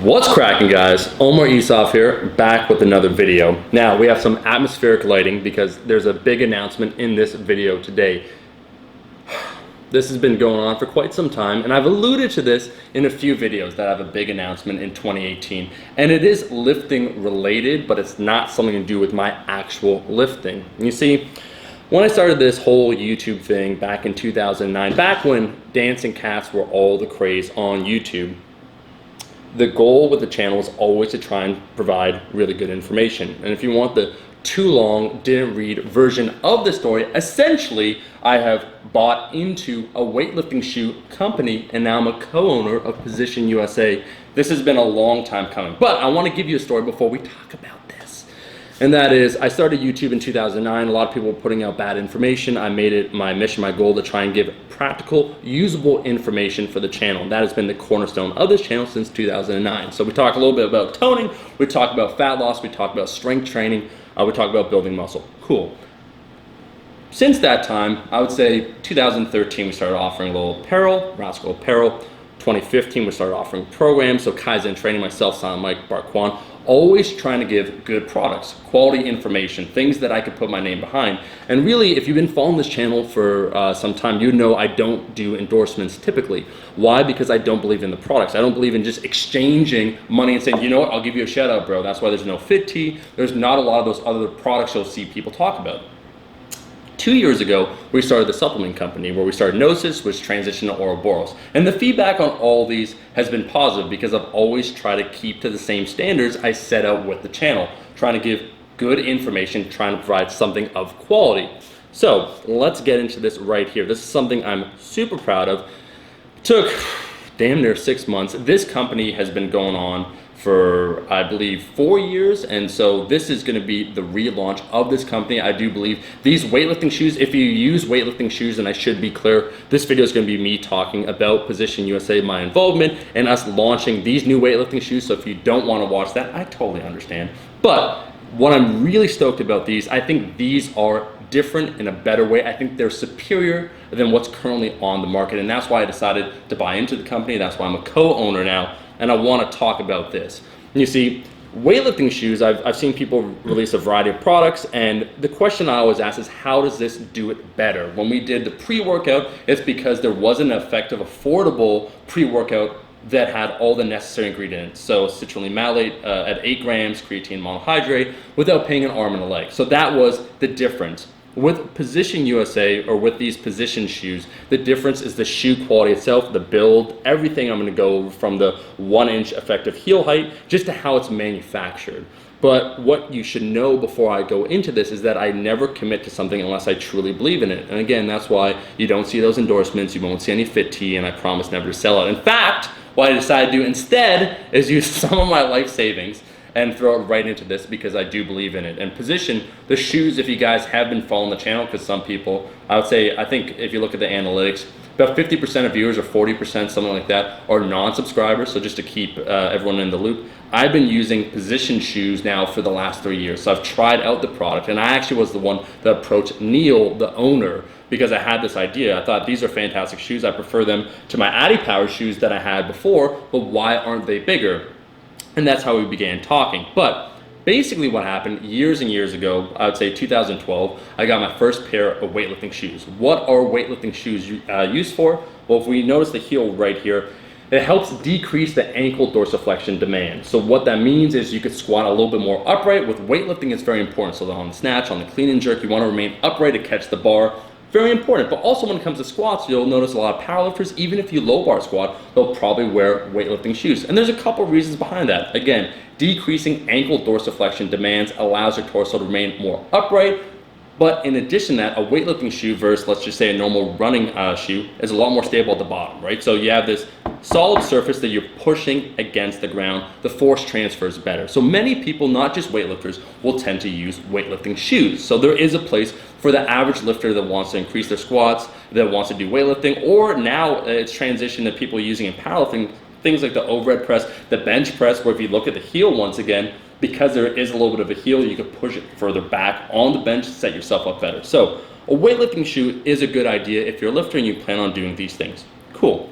What's cracking, guys? Omar Isuf here, back with another video. Now we have some atmospheric lighting because there's a big announcement in this video today. This has been going on for quite some time, and I've alluded to this in a few videos that I have a big announcement in 2018, and it is lifting related, but it's not something to do with my actual lifting. You see, when I started this whole YouTube thing back in 2009, back when dancing cats were all the craze on YouTube, the goal with the channel is always to try and provide really good information. And if you want the too long, didn't read version of the story, essentially I have bought into a weightlifting shoe company and now I'm a co-owner of Position USA. This has been a long time coming, but I want to give you a story before we talk about this. And that is, I started YouTube in 2009. A lot of people were putting out bad information. I made it my mission, my goal to try and give practical, usable information for the channel. That has been the cornerstone of this channel since 2009. So we talk a little bit about toning, we talk about fat loss, we talk about strength training, we talk about building muscle. Cool. Since that time, I would say 2013, we started offering a little apparel, Rascal Apparel. 2015, we started offering programs, so Kaizen Training, myself, Silent Mike, Bart Kwan, always trying to give good products, quality information, things that I could put my name behind. And really, if you've been following this channel for some time, you know I don't do endorsements typically. Why? Because I don't believe in the products. I don't believe in just exchanging money and saying, you know what, I'll give you a shout out, bro. That's why there's no Fit Tea. There's not a lot of those other products you'll see people talk about. 2 years ago, we started the supplement company where we started Gnosis, which transitioned to Ouroboros. And the feedback on all these has been positive because I've always tried to keep to the same standards I set out with the channel, trying to give good information, trying to provide something of quality. So let's get into this right here. This is something I'm super proud of. Took damn near 6 months. This company has been going on for, I believe, 4 years, and so this is going to be the relaunch of this company. I do believe these weightlifting shoes, if you use weightlifting shoes, and I should be clear, this video is going to be me talking about Position USA, my involvement, and us launching these new weightlifting shoes. So if you don't want to watch that, I totally understand. But what I'm really stoked about these, I think these are different in a better way. I think they're superior than what's currently on the market, and that's why I decided to buy into the company. That's why I'm a co-owner now, and I want to talk about this. You see, weightlifting shoes, I've seen people release a variety of products, and the question I always ask is, how does this do it better? When we did the pre-workout, it's because there wasn't an effective, affordable pre-workout that had all the necessary ingredients. So citrulline malate at 8 grams, creatine monohydrate, without paying an arm and a leg. So that was the difference. With Position USA, or with these Position shoes, the difference is the shoe quality itself, the build, everything. I'm going to go over from the 1-inch effective heel height just to how it's manufactured. But what you should know before I go into this is that I never commit to something unless I truly believe in it. And again, that's why you don't see those endorsements, you won't see any Fit Tea, and I promise never to sell it. In fact, what I decided to do instead is use some of my life savings and throw it right into this because I do believe in it. And Position, the shoes, if you guys have been following the channel, because some people, I would say, I think if you look at the analytics, about 50% of viewers or 40%, something like that, are non-subscribers. So just to keep everyone in the loop, I've been using Position shoes now for the last 3 years. So I've tried out the product, and I actually was the one that approached Neil, the owner, because I had this idea. I thought these are fantastic shoes. I prefer them to my Addy Power shoes that I had before, but why aren't they bigger? And that's how we began talking. But basically what happened years and years ago, I would say 2012, I got my first pair of weightlifting shoes. What are weightlifting shoes used for? Well, if we notice the heel right here, it helps decrease the ankle dorsiflexion demand. So what that means is you could squat a little bit more upright. With weightlifting, it's very important. So on the snatch, on the clean and jerk, you want to remain upright to catch the bar. Very important. But also when it comes to squats, you'll notice a lot of powerlifters, even if you low bar squat, they'll probably wear weightlifting shoes. And there's a couple reasons behind that. Again, decreasing ankle dorsiflexion demands allows your torso to remain more upright. But in addition to that, a weightlifting shoe versus, let's just say, a normal running shoe is a lot more stable at the bottom, right? So you have this solid surface that you're pushing against the ground. The force transfer is better. So many people, not just weightlifters, will tend to use weightlifting shoes. So there is a place for the average lifter that wants to increase their squats, that wants to do weightlifting, or now it's transitioned to people using in powerlifting, things like the overhead press, the bench press, where if you look at the heel once again, because there is a little bit of a heel, you can push it further back on the bench to set yourself up better. So a weightlifting shoe is a good idea if you're a lifter and you plan on doing these things. Cool.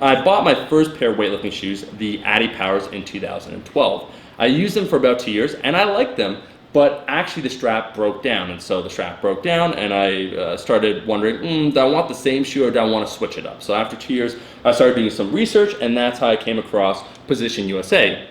I bought my first pair of weightlifting shoes, the AdiPowers, in 2012. I used them for about 2 years, and I liked them, but actually the strap broke down. And so the strap broke down, and I started wondering, do I want the same shoe or do I want to switch it up? So after 2 years, I started doing some research, and that's how I came across Position USA.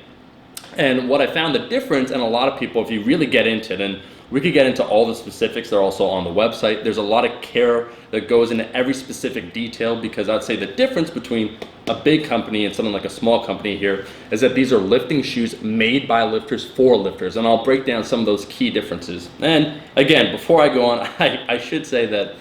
And what I found the difference, and a lot of people, if you really get into it, and we could get into all the specifics, they're also on the website. There's a lot of care that goes into every specific detail, because I'd say the difference between a big company and something like a small company here is that these are lifting shoes made by lifters for lifters. And I'll break down some of those key differences. And again, before I go on, I should say that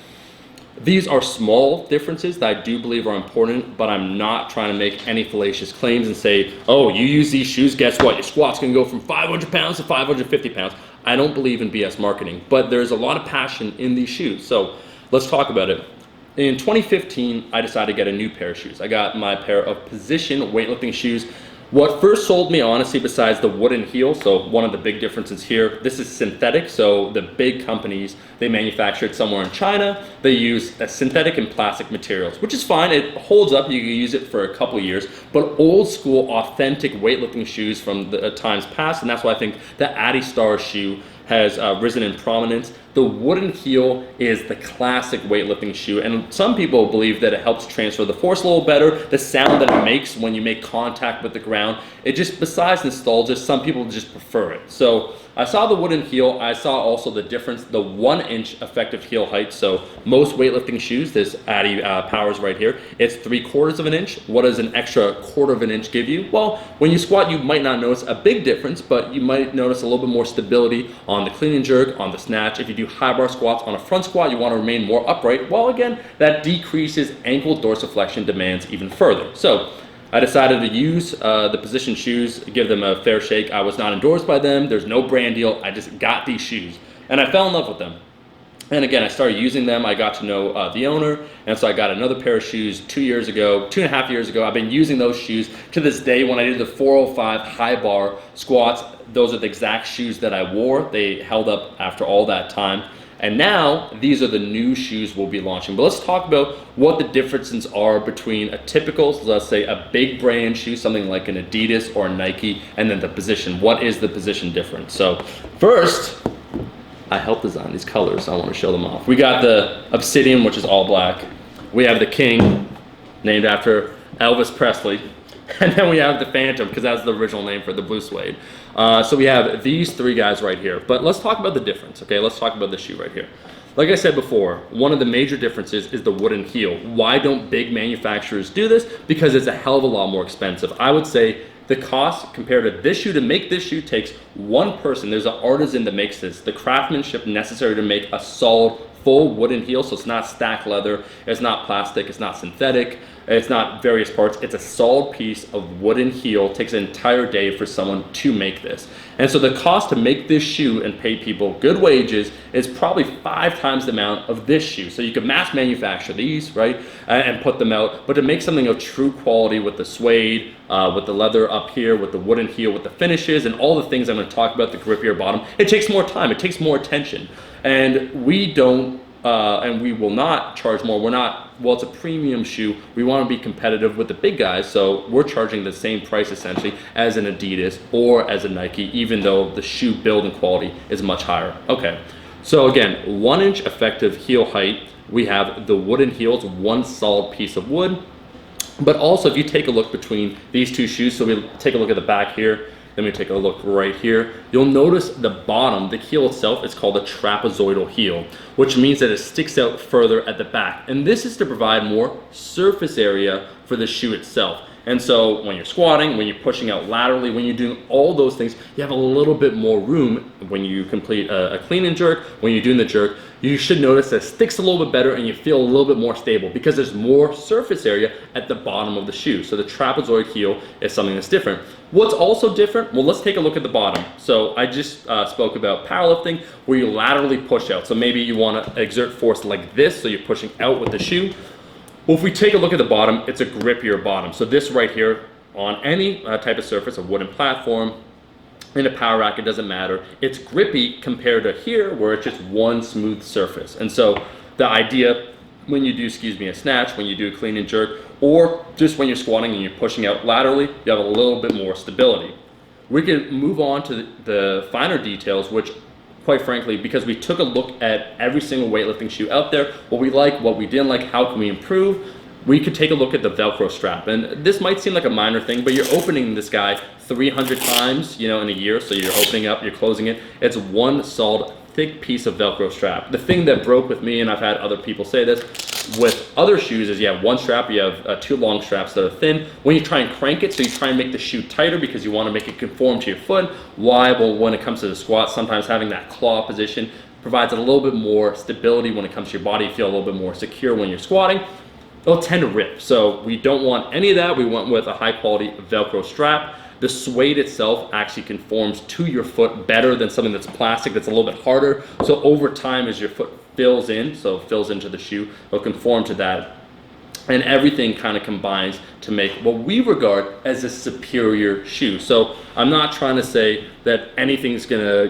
these are small differences that I do believe are important, but I'm not trying to make any fallacious claims and say, oh, you use these shoes, guess what? Your squat's gonna go from 500 pounds to 550 pounds. I don't believe in BS marketing, but there's a lot of passion in these shoes. So let's talk about it. In 2015, I decided to get a new pair of shoes. I got my pair of Position weightlifting shoes. What first sold me, honestly, besides the wooden heel, so one of the big differences here, this is synthetic, so the big companies, they manufacture it somewhere in China. They use synthetic and plastic materials, which is fine. It holds up. You can use it for a couple years, but old school, authentic weightlifting shoes from the times past, and that's why I think the AdiStar shoe has risen in prominence. The wooden heel is the classic weightlifting shoe, and some people believe that it helps transfer the force a little better. The sound that it makes when you make contact with the ground, it just, besides nostalgia, some people just prefer it. So I saw the wooden heel. I saw also the difference, the 1 inch effective heel height. So most weightlifting shoes, this AdiPowers right here, it's 3/4 of an inch. What does an extra 1/4 of an inch give you? Well, when you squat, you might not notice a big difference, but you might notice a little bit more stability on the clean and jerk, on the snatch. If you do high bar squats on a front squat, you want to remain more upright. Well, again, that decreases ankle dorsiflexion demands even further. So I decided to use the Position shoes, give them a fair shake. I was not endorsed by them. There's no brand deal. I just got these shoes, and I fell in love with them. And again, I started using them. I got to know the owner, and so I got another pair of shoes 2 years ago, 2.5 years ago. I've been using those shoes to this day. When I did the 405 high bar squats, those are the exact shoes that I wore. They held up after all that time. And now, these are the new shoes we'll be launching. But let's talk about what the differences are between a typical, so let's say a big brand shoe, something like an Adidas or a Nike, and then the Position. What is the Position difference? So first, I helped design these colors. I want to show them off. We got the Obsidian, which is all black. We have the King, named after Elvis Presley. And then we have the Phantom, because that's the original name for the blue suede. So we have these three guys right here. But let's talk about the difference, okay? Let's talk about the shoe right here. Like I said before, one of the major differences is the wooden heel. Why don't big manufacturers do this? Because it's a hell of a lot more expensive. I would say the cost compared to this shoe, to make this shoe, takes one person. There's an artisan that makes this. The craftsmanship necessary to make a solid, full wooden heel, so it's not stacked leather, it's not plastic, it's not synthetic, it's not various parts. It's a solid piece of wooden heel. It takes an entire day for someone to make this. And so the cost to make this shoe and pay people good wages is probably 5 times the amount of this shoe. So you could mass manufacture these, right, and put them out. But to make something of true quality with the suede, with the leather up here, with the wooden heel, with the finishes, and all the things I'm going to talk about, the grippier bottom, it takes more time. It takes more attention. And we don't, and we will not charge more. We're not, well, it's a premium shoe. We want to be competitive with the big guys, so we're charging the same price essentially as an Adidas or as a Nike, even though the shoe build and quality is much higher. Okay, so again, 1 inch effective heel height. We have the wooden heels, one solid piece of wood. But also, if you take a look between these two shoes, so we take a look at the back here, then we take a look right here, you'll notice the bottom, the heel itself, is called a trapezoidal heel, which means that it sticks out further at the back. And this is to provide more surface area for the shoe itself. And so when you're squatting, when you're pushing out laterally, when you're doing all those things, you have a little bit more room. When you complete a clean and jerk, when you're doing the jerk, you should notice that it sticks a little bit better and you feel a little bit more stable because there's more surface area at the bottom of the shoe. So the trapezoid heel is something that's different. What's also different? Well, let's take a look at the bottom. So I just spoke about powerlifting where you laterally push out. So maybe you want to exert force like this, so you're pushing out with the shoe. Well, if we take a look at the bottom, it's a grippier bottom. So this right here, on any type of surface, a wooden platform, in a power rack, it doesn't matter. It's grippy compared to here, where it's just one smooth surface. And so the idea, when you do, a snatch, when you do a clean and jerk, or just when you're squatting and you're pushing out laterally, you have a little bit more stability. We can move on to the finer details, which quite frankly, because we took a look at every single weightlifting shoe out there, what we like, what we didn't like, how can we improve, we could take a look at the Velcro strap. And this might seem like a minor thing, but you're opening this guy 300 times, in a year. So you're opening up, you're closing it. It's one solid thick piece of Velcro strap. The thing that broke with me, and I've had other people say this, with other shoes is you have one strap, you have two long straps that are thin. When you try and crank it, so you try and make the shoe tighter because you want to make it conform to your foot. Why? Well, when it comes to the squat, sometimes having that claw position provides a little bit more stability when it comes to your body. You feel a little bit more secure when you're squatting. It'll tend to rip. So we don't want any of that. We went with a high quality Velcro strap. The suede itself actually conforms to your foot better than something that's plastic that's a little bit harder. So over time, as your foot fills in, so it fills into the shoe, it'll conform to that. And everything kind of combines to make what we regard as a superior shoe. So I'm not trying to say that anything's gonna,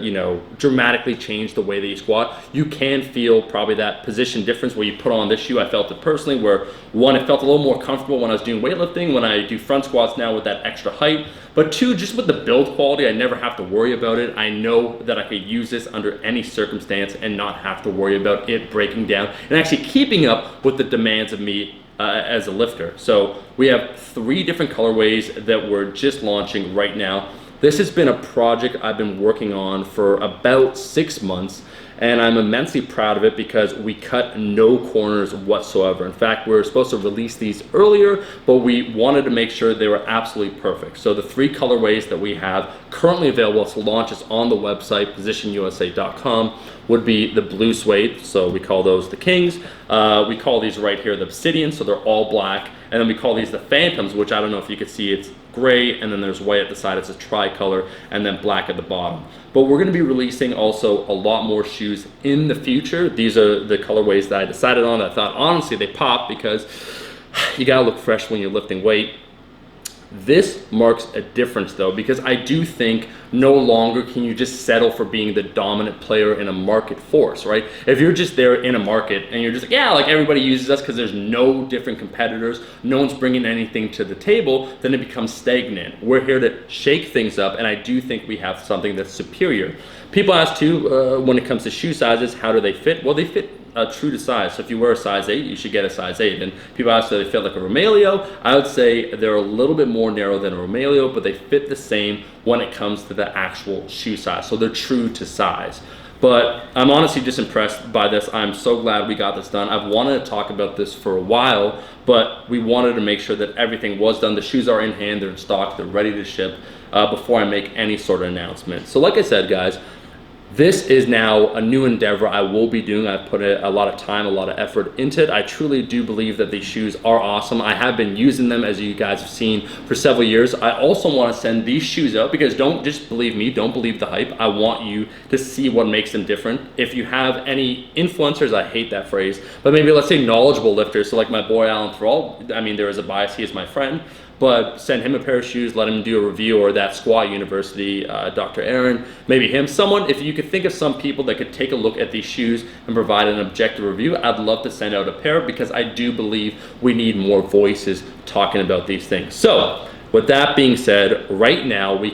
dramatically change the way that you squat. You can feel probably that position difference where you put on this shoe. I felt it personally where one, it felt a little more comfortable when I was doing weightlifting, when I do front squats now with that extra height. But two, just with the build quality, I never have to worry about it. I know that I could use this under any circumstance and not have to worry about it breaking down and actually keeping up with the demands of me as a lifter. So we have 3 different colorways that we're just launching right now. This has been a project I've been working on for about 6 months, and I'm immensely proud of it because we cut no corners whatsoever. In fact, we were supposed to release these earlier, but we wanted to make sure they were absolutely perfect. So the 3 colorways that we have currently available to launch is on the website, positionusa.com, would be the blue suede, so we call those the Kings. We call these right here the Obsidian, so they're all black. And then we call these the Phantoms, which I don't know if you can see, it's gray, and then there's white at the side, it's a tricolor, and then black at the bottom. But we're gonna be releasing also a lot more shoes in the future. These are the colorways that I decided on. I thought, honestly, they pop because you gotta look fresh when you're lifting weight. This marks a difference though, because I do think no longer can you just settle for being the dominant player in a market force, right? If you're just there in a market and you're just like, yeah, like everybody uses us because there's no different competitors, no one's bringing anything to the table, then it becomes stagnant. We're here to shake things up, and I do think we have something that's superior. People ask too, when it comes to shoe sizes, how do they fit? Well, they fit true to size. So if you wear a size 8, you should get a size 8. And people ask, do they fit like a Romelio? I would say they're a little bit more narrow than a Romelio, but they fit the same when it comes to the actual shoe size. So they're true to size. But I'm honestly just impressed by this. I'm so glad we got this done. I've wanted to talk about this for a while, but we wanted to make sure that everything was done. The shoes are in hand, they're in stock, they're ready to ship before I make any sort of announcement. So like I said, guys, this is now a new endeavor I will be doing. I've put a lot of time, a lot of effort into it. I truly do believe that these shoes are awesome. I have been using them, as you guys have seen, for several years. I also want to send these shoes out because don't just believe me, don't believe the hype. I want you to see what makes them different. If you have any influencers, I hate that phrase, but maybe let's say knowledgeable lifters, so like my boy Alan Thrall, I mean, there is a bias, he is my friend, but send him a pair of shoes, let him do a review, or that Squat University, Dr. Aaron, maybe him. Someone, if you could think of some people that could take a look at these shoes and provide an objective review, I'd love to send out a pair because I do believe we need more voices talking about these things. So, with that being said, right now we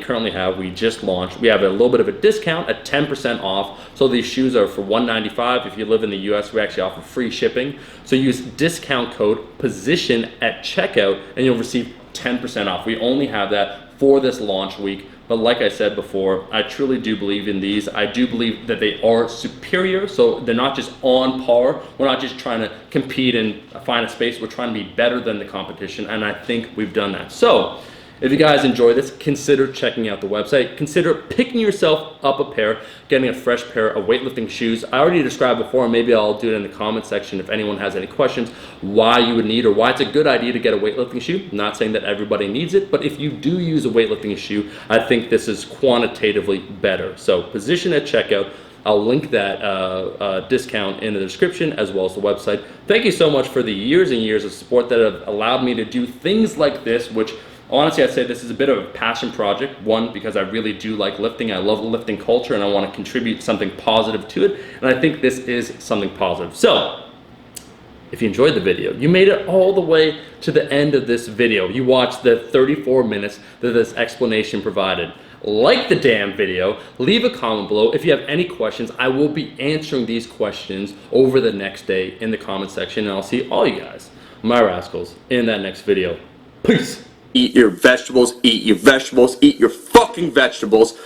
just launched, we have a little bit of a discount at 10% off. So these shoes are for $195. If you live in the US, we actually offer free shipping. So use discount code POSITION at checkout and you'll receive 10% off. We only have that for this launch week. But like I said before, I truly do believe in these. I do believe that they are superior. So they're not just on par. We're not just trying to compete and find a space. We're trying to be better than the competition. And I think we've done that. So if you guys enjoy this, consider checking out the website. Consider picking yourself up a pair, getting a fresh pair of weightlifting shoes. I already described before, maybe I'll do it in the comment section if anyone has any questions, why you would need or why it's a good idea to get a weightlifting shoe. I'm not saying that everybody needs it, but if you do use a weightlifting shoe, I think this is quantitatively better. So position at checkout. I'll link that discount in the description as well as the website. Thank you so much for the years and years of support that have allowed me to do things like this, which honestly, I'd say this is a bit of a passion project. One, because I really do like lifting. I love the lifting culture and I want to contribute something positive to it. And I think this is something positive. So if you enjoyed the video, you made it all the way to the end of this video, you watched the 34 minutes that this explanation provided, like the damn video, leave a comment below. If you have any questions, I will be answering these questions over the next day in the comment section, and I'll see all you guys, my rascals, in that next video. Peace. Eat your vegetables, eat your vegetables, eat your fucking vegetables.